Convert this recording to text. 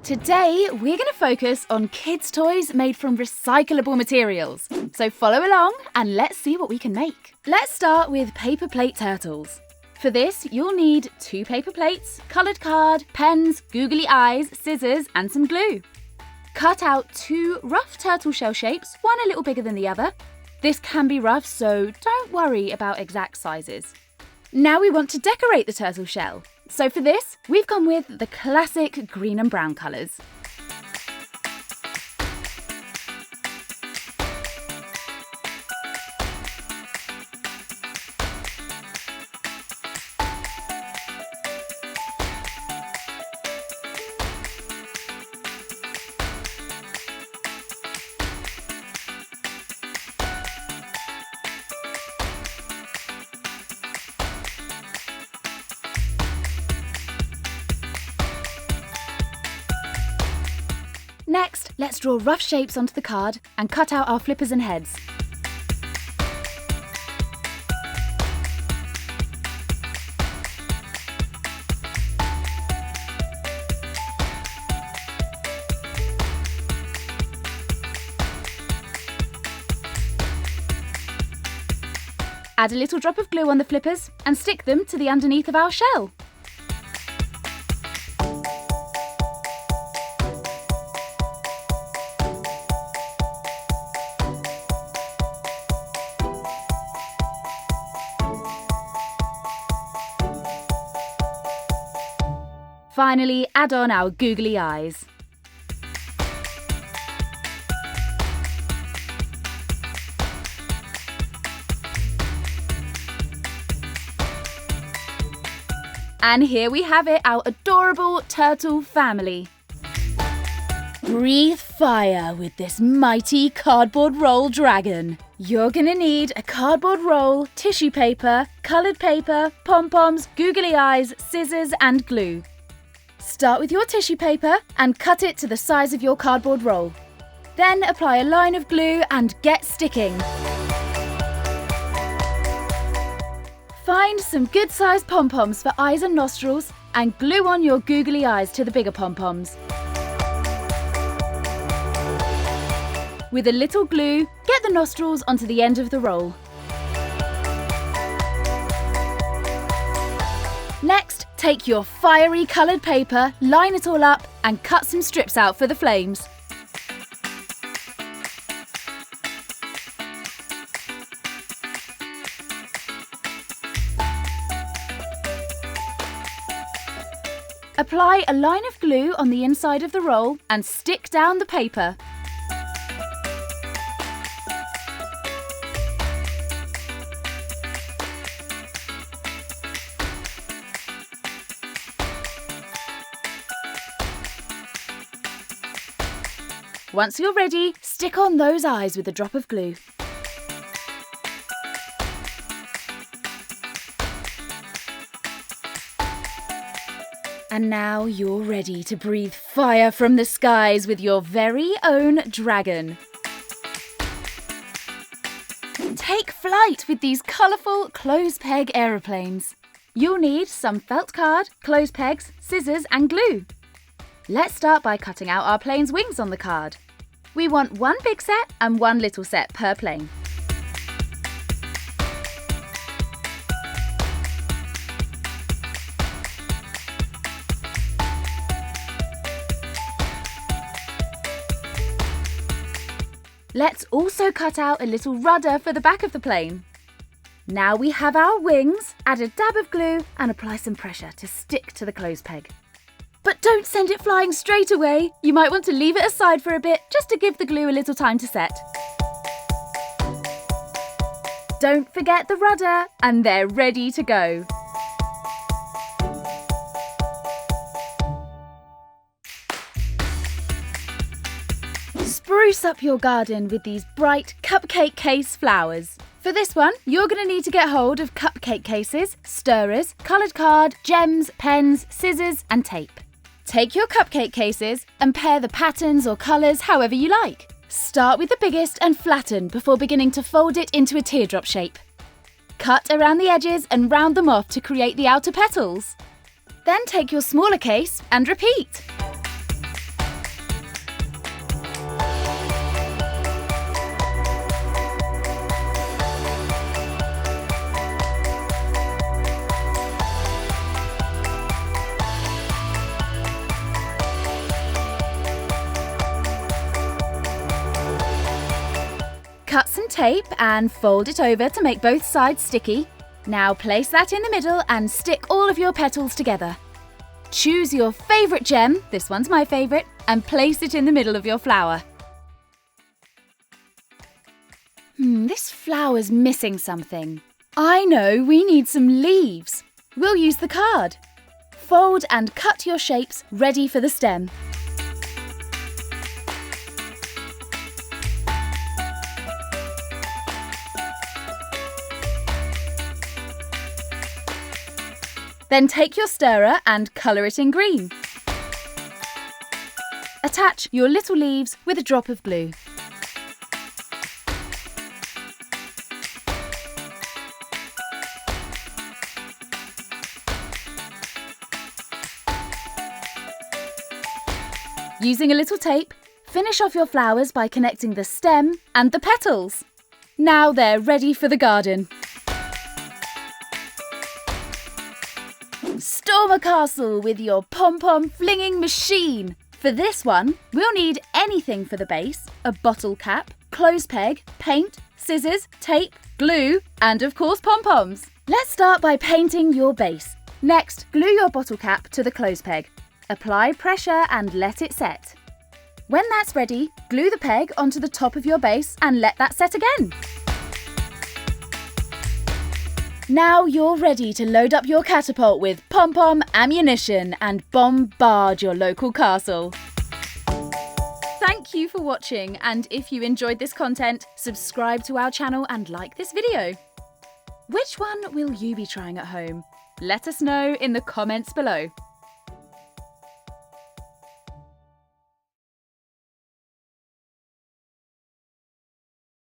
Today, we're going to focus on kids' toys made from recyclable materials. So follow along and let's see what we can make. Let's start with paper plate turtles. For this, you'll need 2 paper plates, coloured card, pens, googly eyes, scissors and some glue. Cut out 2 rough turtle shell shapes, one a little bigger than the other. This can be rough, so don't worry about exact sizes. Now we want to decorate the turtle shell. So for this, we've gone with the classic green and brown colours. Next, let's draw rough shapes onto the card and cut out our flippers and heads. Add a little drop of glue on the flippers and stick them to the underneath of our shell. Finally, add on our googly eyes. And here we have it, our adorable turtle family. Breathe fire with this mighty cardboard roll dragon. You're gonna need a cardboard roll, tissue paper, coloured paper, pom-poms, googly eyes, scissors and glue. Start with your tissue paper and cut it to the size of your cardboard roll. Then apply a line of glue and get sticking. Find some good-sized pom-poms for eyes and nostrils and glue on your googly eyes to the bigger pom-poms. With a little glue, get the nostrils onto the end of the roll. Next, take your fiery coloured paper, line it all up and cut some strips out for the flames. Apply a line of glue on the inside of the roll and stick down the paper. Once you're ready, stick on those eyes with a drop of glue. And now you're ready to breathe fire from the skies with your very own dragon. Take flight with these colourful clothes peg aeroplanes. You'll need some felt card, clothes pegs, scissors and glue. Let's start by cutting out our plane's wings on the card. We want 1 big set and 1 little set per plane. Let's also cut out a little rudder for the back of the plane. Now we have our wings, add a dab of glue and apply some pressure to stick to the clothes peg. But don't send it flying straight away. You might want to leave it aside for a bit just to give the glue a little time to set. Don't forget the rudder and they're ready to go. Spruce up your garden with these bright cupcake case flowers. For this one, you're going to need to get hold of cupcake cases, stirrers, coloured card, gems, pens, scissors and tape. Take your cupcake cases and pair the patterns or colours however you like. Start with the biggest and flatten before beginning to fold it into a teardrop shape. Cut around the edges and round them off to create the outer petals. Then take your smaller case and repeat. Cut some tape and fold it over to make both sides sticky. Now place that in the middle and stick all of your petals together. Choose your favourite gem, this one's my favourite, and place it in the middle of your flower. This flower's missing something. I know, we need some leaves. We'll use the card. Fold and cut your shapes ready for the stem. Then take your stirrer and colour it in green. Attach your little leaves with a drop of glue. Using a little tape, finish off your flowers by connecting the stem and the petals. Now they're ready for the garden. Storm a castle with your pom-pom flinging machine. For this one, we'll need anything for the base, a bottle cap, clothes peg, paint, scissors, tape, glue, and of course pom-poms. Let's start by painting your base. Next, glue your bottle cap to the clothes peg. Apply pressure and let it set. When that's ready, glue the peg onto the top of your base and let that set again. Now you're ready to load up your catapult with pom-pom ammunition and bombard your local castle. Thank you for watching, and if you enjoyed this content, subscribe to our channel and like this video. Which one will you be trying at home? Let us know in the comments below.